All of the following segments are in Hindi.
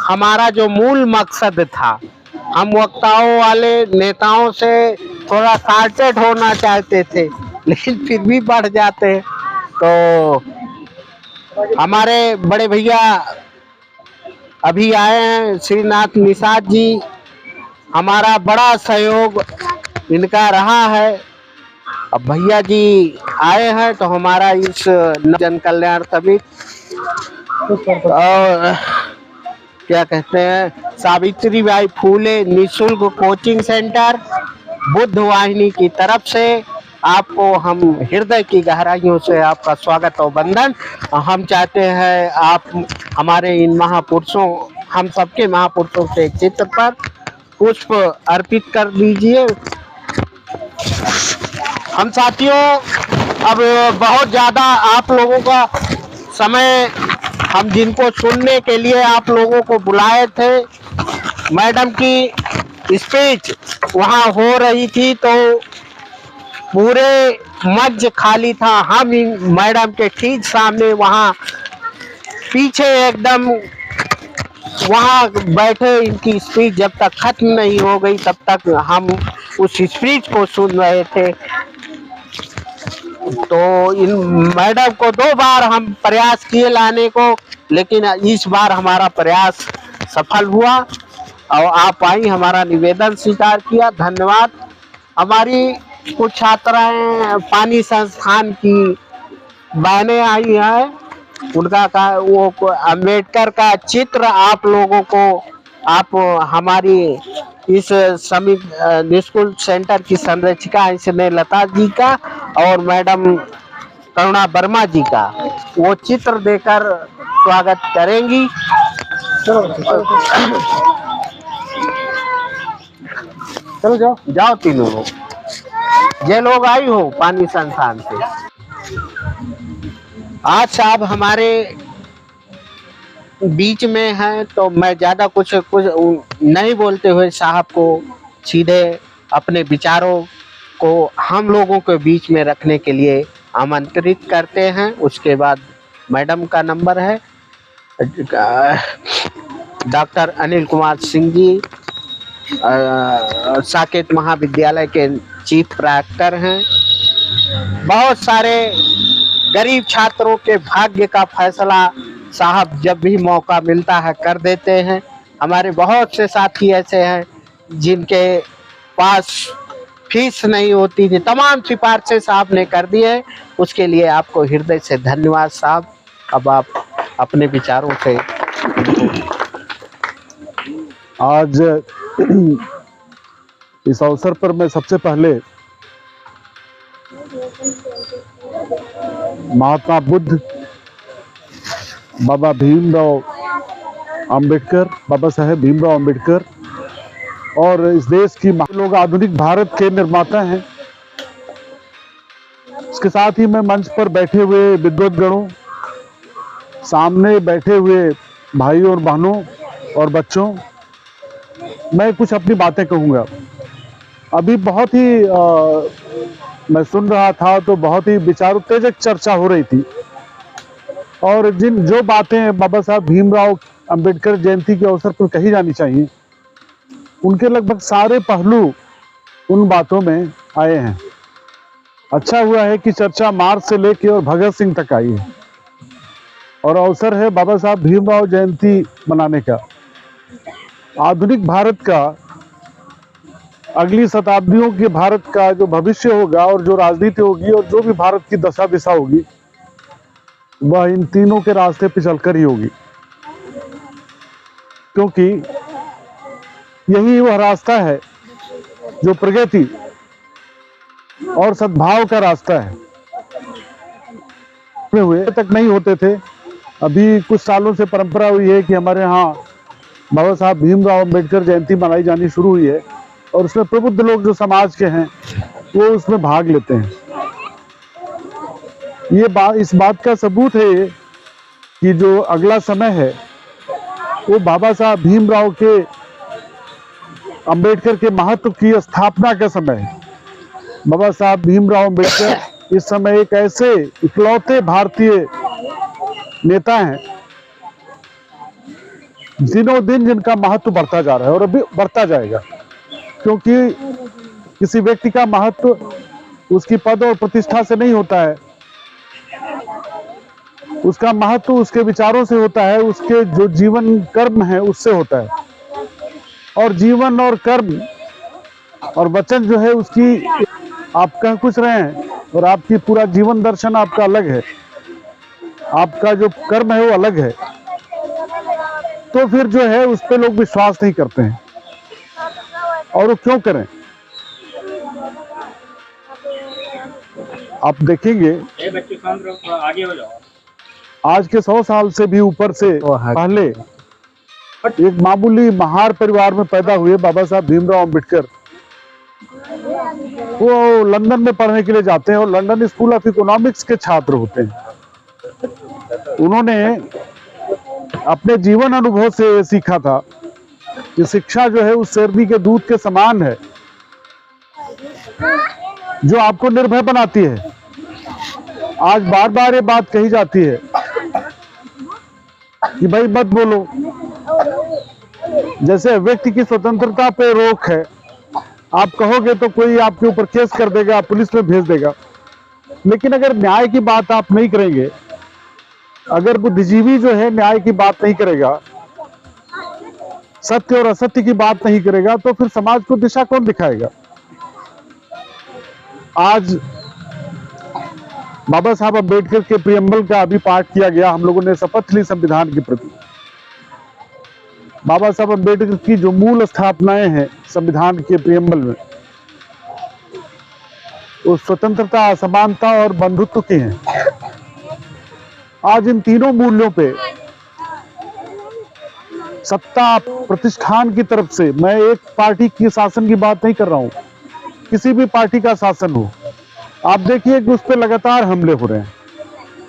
हमारा जो मूल मकसद था, हम वक्ताओं वाले नेताओं से थोड़ा शार्टेड होना चाहते थे, लेकिन फिर भी बढ़ जाते हैं। तो हमारे बड़े भैया अभी आए हैं, श्रीनाथ निषाद जी, हमारा बड़ा सहयोग इनका रहा है। अब भैया जी आए हैं तो हमारा इस जन कल्याण समिति और क्या कहते हैं सावित्रीबाई फूले निःशुल्क कोचिंग सेंटर बुद्ध वाहिनी की तरफ से आपको हम हृदय की गहराइयों से आपका स्वागत और वंदन। हम चाहते हैं आप हमारे इन महापुरुषों, हम सबके महापुरुषों के एक चित्र पर पुष्प अर्पित कर दीजिए। हम साथियों अब बहुत ज़्यादा आप लोगों का समय, हम जिनको सुनने के लिए आप लोगों को बुलाए थे, मैडम की स्पीच वहाँ हो रही थी तो पूरे मंच खाली था। हम मैडम के ठीक सामने वहाँ पीछे एकदम वहाँ बैठे, इनकी स्पीच जब तक खत्म नहीं हो गई तब तक हम उस स्पीच को सुन रहे थे। तो इन मैडम को 2 बार हम प्रयास किए लाने को, लेकिन इस बार हमारा प्रयास सफल हुआ और आप आई, हमारा निवेदन स्वीकार किया। धन्यवाद। हमारी कुछ छात्राएं पानी संस्थान की बहनें आई हैं, उनका का वो अम्बेडकर का चित्र आप लोगों को, आप हमारी इस समिति निःशुल्क सेंटर की संरक्षिका इसने लता जी का और मैडम करुणा वर्मा जी का वो चित्र देकर स्वागत करेंगी। चलो जाओ जाओ, तीनों लोग, ये लोग आई हो पानी संस्थान से। आज साहब हमारे बीच में हैं तो मैं ज़्यादा कुछ नहीं बोलते हुए साहब को सीधे अपने विचारों को हम लोगों के बीच में रखने के लिए आमंत्रित करते हैं। उसके बाद मैडम का नंबर है, डॉक्टर अनिल कुमार सिंह जी साकेत महाविद्यालय के चीफ प्राक्टर हैं। बहुत सारे गरीब छात्रों के भाग्य का फैसला साहब जब भी मौका मिलता है कर देते हैं। हमारे बहुत से साथी ऐसे हैं जिनके पास फीस नहीं होती थी, तमाम सिफारिशें साहब ने कर दी है, उसके लिए आपको हृदय से धन्यवाद साहब। अब आप अपने विचारों से। आज इस अवसर पर मैं सबसे पहले महात्मा बुद्ध, बाबा भीमराव अंबेडकर, बाबा साहेब भीमराव अंबेडकर और इस देश की लोग आधुनिक भारत के निर्माता हैं। इसके साथ ही मैं मंच पर बैठे हुए विद्वद्गणों, सामने बैठे हुए भाइयों और बहनों और बच्चों, मैं कुछ अपनी बातें कहूँगा। अभी बहुत ही मैं सुन रहा था तो बहुत ही विचारोत्तेजक चर्चा हो रही थी और जो बातें बाबा साहब भीमराव अंबेडकर जयंती के अवसर पर कही जानी चाहिए, उनके लगभग सारे पहलू उन बातों में आए हैं। अच्छा हुआ है कि चर्चा मार्च से लेकर और भगत सिंह तक आई है और अवसर है बाबा साहब भीमराव जयंती मनाने का। आधुनिक भारत का, अगली शताब्दियों के भारत का जो भविष्य होगा और जो राजनीति होगी और जो भी भारत की दशा दिशा होगी, वह इन तीनों के रास्ते पे चलकर ही होगी, क्योंकि यही वह रास्ता है जो प्रगति और सद्भाव का रास्ता है। हुए तक नहीं होते थे, अभी कुछ सालों से परंपरा हुई है कि हमारे यहाँ बाबा साहब भीमराव अंबेडकर जयंती मनाई जानी शुरू हुई है और उसमें प्रबुद्ध लोग जो समाज के हैं वो उसमें भाग लेते हैं। इस बात का सबूत है कि जो अगला समय है वो बाबा साहब भीमराव के अंबेडकर के महत्व की स्थापना का समय है। बाबा साहब भीमराव अंबेडकर इस समय एक ऐसे इकलौते भारतीय नेता हैं दिनों दिन जिनका महत्व बढ़ता जा रहा है और अभी बढ़ता जाएगा, क्योंकि किसी व्यक्ति का महत्व उसकी पद और प्रतिष्ठा से नहीं होता है, उसका महत्व उसके विचारों से होता है, उसके जो जीवन कर्म है उससे होता है। और जीवन और कर्म और वचन जो है उसकी, आप कह कुछ रहे हैं और आपकी पूरा जीवन दर्शन आपका अलग है, आपका जो कर्म है वो अलग है, तो फिर जो है उस पर लोग विश्वास नहीं करते हैं। और वो क्यों करें? आप देखेंगे आगे हो जाओ। आज के 100 साल से भी ऊपर से पहले एक मामूली महार परिवार में पैदा हुए बाबा साहब भीमराव अंबेडकर, वो लंदन में पढ़ने के लिए जाते हैं और लंदन स्कूल ऑफ इकोनॉमिक्स के छात्र होते हैं। उन्होंने अपने जीवन अनुभव से सीखा था कि शिक्षा जो है उस शेरनी के दूध के समान है, जो आपको निर्भय बनाती है। आज बार बार ये बात कही जाती है कि भाई मत बोलो, जैसे व्यक्ति की स्वतंत्रता पे रोक है, आप कहोगे तो कोई आपके ऊपर केस कर देगा, पुलिस में भेज देगा। लेकिन अगर न्याय की बात आप नहीं करेंगे, अगर बुद्धिजीवी जो है न्याय की बात नहीं करेगा, सत्य और असत्य की बात नहीं करेगा, तो फिर समाज को दिशा कौन दिखाएगा? आज बाबा साहब अम्बेडकर के प्रियम्बल का अभी पाठ किया गया, हम लोगों ने शपथ ली संविधान के प्रति। बाबा साहब अम्बेडकर की जो मूल स्थापनाएं हैं संविधान के प्रियम्बल में, वो स्वतंत्रता, समानता और बंधुत्व की हैं। आज इन तीनों मूल्यों पे सत्ता प्रतिष्ठान की तरफ से, मैं एक पार्टी की शासन की बात नहीं कर रहा हूं, किसी भी पार्टी का शासन हो, आप देखिए कि उस पर लगातार हमले हो रहे हैं।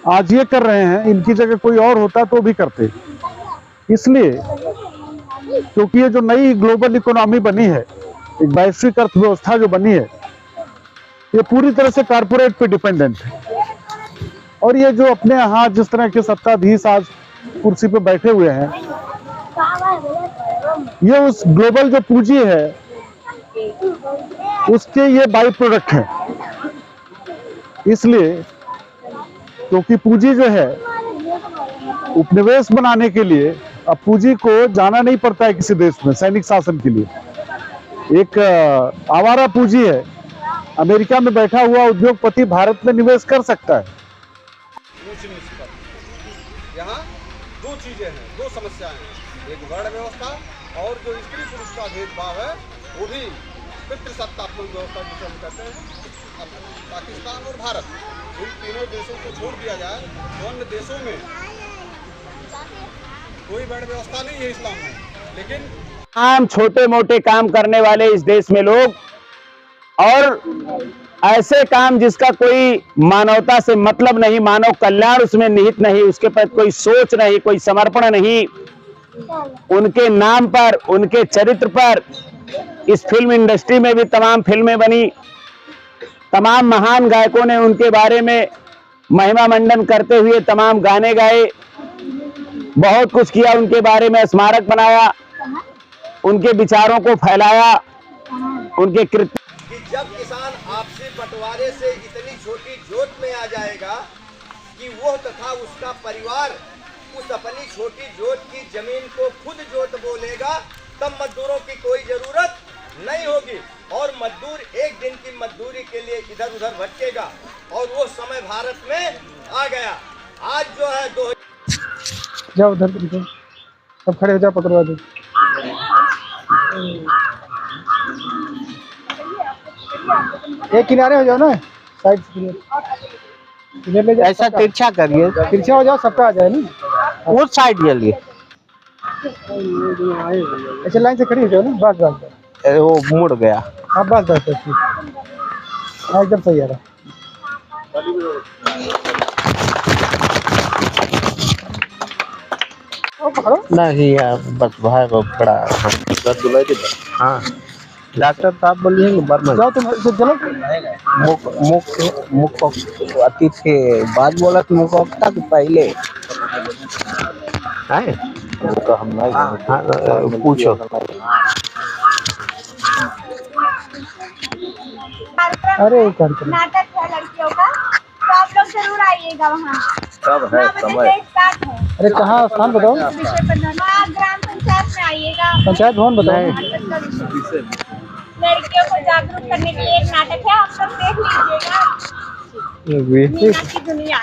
आज ये कर रहे हैं, इनकी जगह कोई और होता तो भी करते। इसलिए क्योंकि ये जो नई ग्लोबल इकोनॉमी बनी है, एक वैश्विक अर्थव्यवस्था जो बनी है, ये पूरी तरह से कारपोरेट पे डिपेंडेंट है। और ये जो अपने यहाँ जिस तरह के सत्ताधीश आज कुर्सी पे बैठे हुए हैं, ये उस ग्लोबल जो पूंजी है उसके ये बाई प्रोडक्ट है। इसलिए क्योंकि पूंजी जो है उपनिवेश बनाने के लिए, अब पूंजी को जाना नहीं पड़ता है किसी देश में सैनिक शासन के लिए। एक आवारा पूंजी है, अमेरिका में बैठा हुआ उद्योगपति भारत में निवेश कर सकता है। यहाँ दो चीजें हैं, दो समस्याएं हैं, एक वर्ण व्यवस्था और जो स्त्री पुरुष का भेदभाव है, वो भी पितृसत्तात्मक व्यवस्था जिसे हम कहते हैं। अब पाकिस्तान और भारत, इन तीनों देशों को छोड़ दिया जाए तो अन्य देशों में कोई वर्ण व्यवस्था नहीं है इस्लाम में। लेकिन हम छोटे मोटे काम करने वाले इस देश में लोग, और ऐसे काम जिसका कोई मानवता से मतलब नहीं, मानव कल्याण उसमें निहित नहीं, उसके पर कोई सोच नहीं, कोई समर्पण नहीं, उनके नाम पर, उनके चरित्र पर इस फिल्म इंडस्ट्री में भी तमाम फिल्में बनी, तमाम महान गायकों ने उनके बारे में महिमा मंडन करते हुए तमाम गाने गाए, बहुत कुछ किया, उनके बारे में स्मारक बनाया, उनके विचारों को फैलाया, उनके कृत्य। कि जब किसान आपसी बंटवारे से इतनी छोटी जोत में आ जाएगा कि वो तथा उसका परिवार उस अपनी छोटी जोत की जमीन को खुद जोत बोलेगा, तब मजदूरों की कोई जरूरत नहीं होगी और मजदूर एक दिन की मजदूरी के लिए इधर उधर भटकेगा। और वो समय भारत में आ गया। आज जो है दो जाओ उधर सब खड़े हो जाओ, पकड़वा दो। एक किनारे हो जाओ ना, साइड से इधर ले जाओ, ऐसा तिरछा करिए, तिरछा हो जाओ, सबका आ जाए ना। उस साइड चलिए, ऐसे लाइन से खड़ी हो जाओ ना, बस बस वो मुड़ गया। हाँ बस बस बस, हाँ एकदम सही आ रहा। नहीं यार, बस भाई को बड़ा हाँ, डॉक्टर साहब बोलिए जाओ तुम चलो। मुख अतीत के बाद बोला कि मुख तक पहले है। पूछो। अरे वो कार्यक्रम नाटक है लड़कियों का, तो आप लोग जरूर आइएगा वहाँ। कब है समय? स्टार्ट है। अरे कहाँ स्थान बताओ, विषय पर ग्राम पंचायत में आइएगा। पंचायत भवन बताओ। नाटक का विषय लड़कियों को जागरूक करने के लिए एक नाटक है, आप सब देख लीजिएगा। मीना की दुनिया।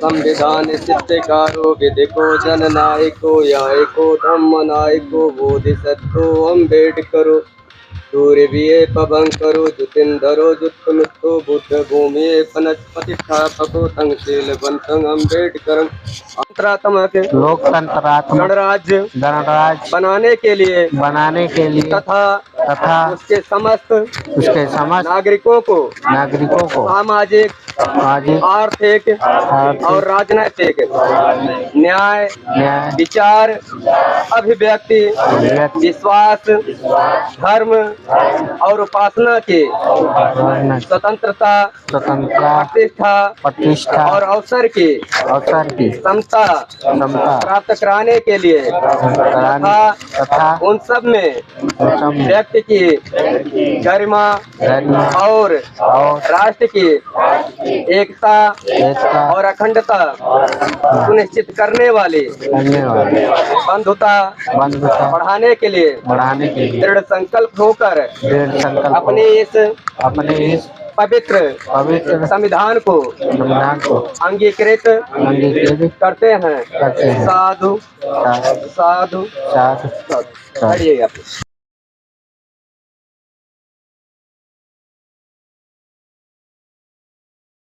संविधान सिद्धकारो विधिको जननायको यायको धम्म नायको बोधिसत्वो अम्बेडकरो सूर्यवीय पवंकरो जुतेंद्रो जुत्तमित्तो बुद्ध भूमि प्रतिष्ठापको तंगशीलवंतं अम्बेडकरं अंतरात्मक लोकतंत्रात्मक गणराज्य गणराज्य बनाने के लिए तथा उसके समस्त नागरिकों को सामाजिक आर्थिक और राजनीतिक न्याय विचार अभिव्यक्ति विश्वास धर्म और उपासना की स्वतंत्रता प्रतिष्ठा और अवसर की समता प्राप्त कराने के लिए तथा उन सब में व्यक्ति की गरिमा और राष्ट्र की एकता और अखंडता सुनिश्चित करने वाली बंधुता बढ़ाने के लिए दृढ़ संकल्प होकर अपने इस पवित्र संविधान को अंगीकृत करते हैं। साधु साधु साधु।